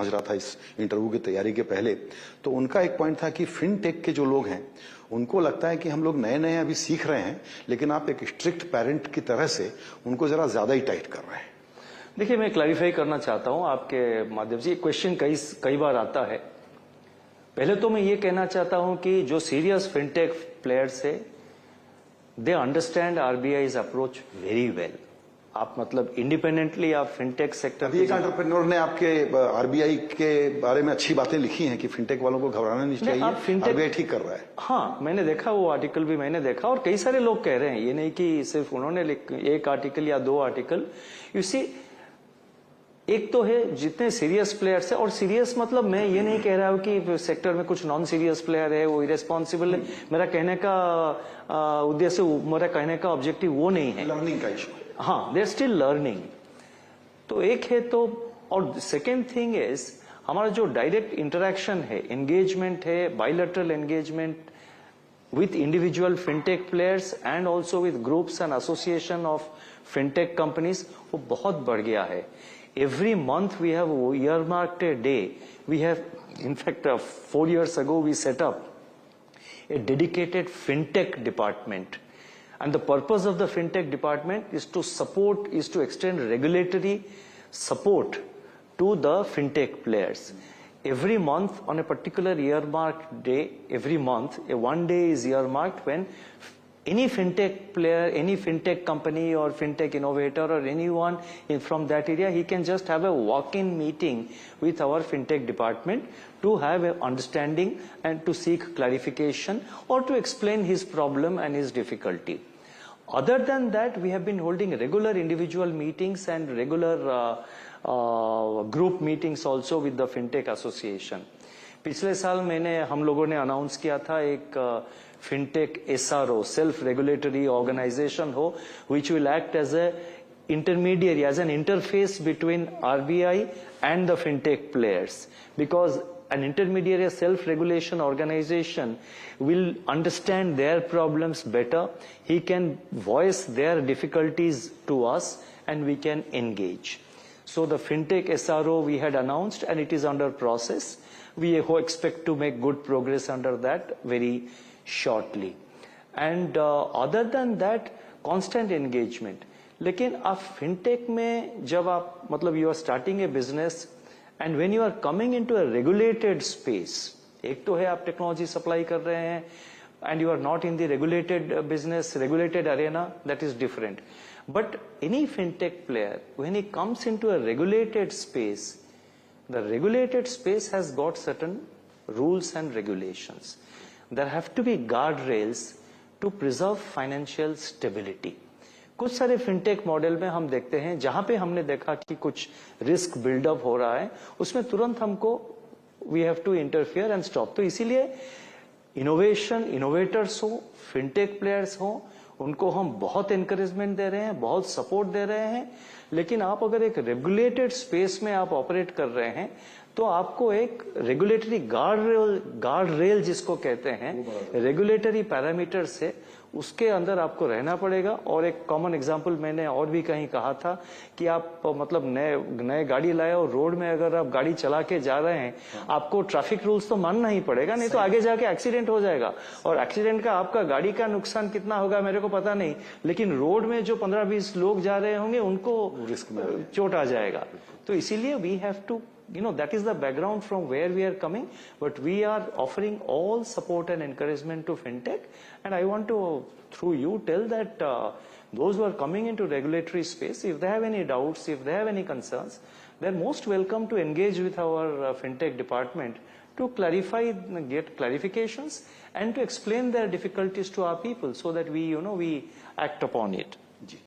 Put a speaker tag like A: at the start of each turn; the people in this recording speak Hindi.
A: समझ रहा था इस इंटरव्यू की तैयारी के पहले, तो उनका एक पॉइंट था कि फिनटेक के जो लोग हैं उनको लगता है कि हम लोग नए नए अभी सीख रहे हैं, लेकिन आप एक स्ट्रिक्ट पेरेंट की तरह से उनको जरा ज्यादा ही टाइट कर रहे हैं।
B: देखिए, मैं क्लैरिफाई करना चाहता हूं आपके माध्यम से। क्वेश्चन कई बार आता है। पहले तो मैं ये कहना चाहता हूं कि जो सीरियस फिनटेक प्लेयर्स है, they understand RBI's approach very well. आप मतलब इंडिपेंडेंटली आप फिनटेक सेक्टर,
A: अभी एक एंटरप्रेन्योर ने आपके आरबीआई के बारे में अच्छी बातें लिखी हैं कि फिनटेक वालों को घबराना नहीं चाहिए, आरबीआई ठीक कर रहा है।
B: हाँ, मैंने देखा, वो आर्टिकल भी मैंने देखा और कई सारे लोग कह रहे हैं, ये नहीं कि सिर्फ उन्होंने एक आर्टिकल या दो आर्टिकल। यू सी, एक तो है जितने सीरियस प्लेयर्स है, और सीरियस मतलब मैं ये नहीं कह रहा हूं कि सेक्टर में कुछ नॉन सीरियस प्लेयर है वो इरेस्पॉन्सिबल है। मेरा कहने का उद्देश्य, मेरा कहने का ऑब्जेक्टिव वो नहीं है।
A: लर्निंग का इशू।
B: हाँ, दे आर स्टिल लर्निंग। तो एक है तो, और सेकेंड थिंग इज हमारा जो डायरेक्ट इंटरेक्शन है, एंगेजमेंट है, bilateral engagement with individual fintech players and also with groups and association of fintech companies, वो बहुत बढ़ गया है। Every month we have earmarked a day. We have, in fact, 4 years ago we set up a dedicated fintech department. And the purpose of the fintech department is to support, is to extend regulatory support to the fintech players. Every month on a particular earmarked day, every month, one day is earmarked when any fintech player, any fintech company or fintech innovator or anyone from that area, he can just have a walk-in meeting with our fintech department to have an understanding and to seek clarification or to explain his problem and his difficulty. Other than that, we have been holding regular individual meetings and regular group meetings also with the fintech association. पिछले साल हम लोगों ने अनाउंस किया था एक fintech SRO, self regulatory organization हो, which will act as a intermediary, as an interface between RBI and the fintech players, because an intermediary, a self-regulation organization will understand their problems better. He can voice their difficulties to us and we can engage. So the fintech SRO we had announced and it is under process. We expect to make good progress under that very shortly. And other than that, constant engagement. लेकिन आप फिनटेक में जब आप मतलब you are starting a business and when you are coming into a regulated space, एक तो है आप टेक्नोलॉजी सप्लाई कर रहे हैं and you are not in the regulated business, regulated arena, that is different. But any fintech player, when he comes into a regulated space, the regulated space has got certain rules and regulations. There have to be guardrails to preserve financial stability. कुछ सारे फिनटेक मॉडल में हम देखते हैं जहां पे हमने देखा कि कुछ रिस्क बिल्डअप हो रहा है, उसमें तुरंत हमको we have to interfere and stop. तो इसीलिए इनोवेटर्स हो, फिनटेक प्लेयर्स हो, उनको हम बहुत एनकरेजमेंट दे रहे हैं, बहुत सपोर्ट दे रहे हैं। लेकिन आप अगर एक रेगुलेटेड स्पेस में आप ऑपरेट कर रहे हैं तो आपको एक रेगुलेटरी गार्ड रेल जिसको कहते हैं, रेगुलेटरी पैरामीटर से उसके अंदर आपको रहना पड़ेगा। और एक कॉमन एग्जांपल मैंने और भी कहीं कहा था कि आप मतलब नए गाड़ी लाए और रोड में अगर आप गाड़ी चला के जा रहे हैं, आपको ट्रैफिक रूल्स तो मानना ही पड़ेगा, नहीं तो आगे जाके एक्सीडेंट हो जाएगा। और एक्सीडेंट का आपका गाड़ी का नुकसान कितना होगा मेरे को पता नहीं, लेकिन रोड में जो 15-20 लोग जा रहे होंगे उनको चोट आ जाएगा। तो इसीलिए we have to, that is the background from where we are coming, but we are offering all support and encouragement to fintech. And I want to, through you, tell that those who are coming into regulatory space, if they have any doubts, if they have any concerns, they're most welcome to engage with our fintech department to clarify, get clarifications and to explain their difficulties to our people so that we act upon it.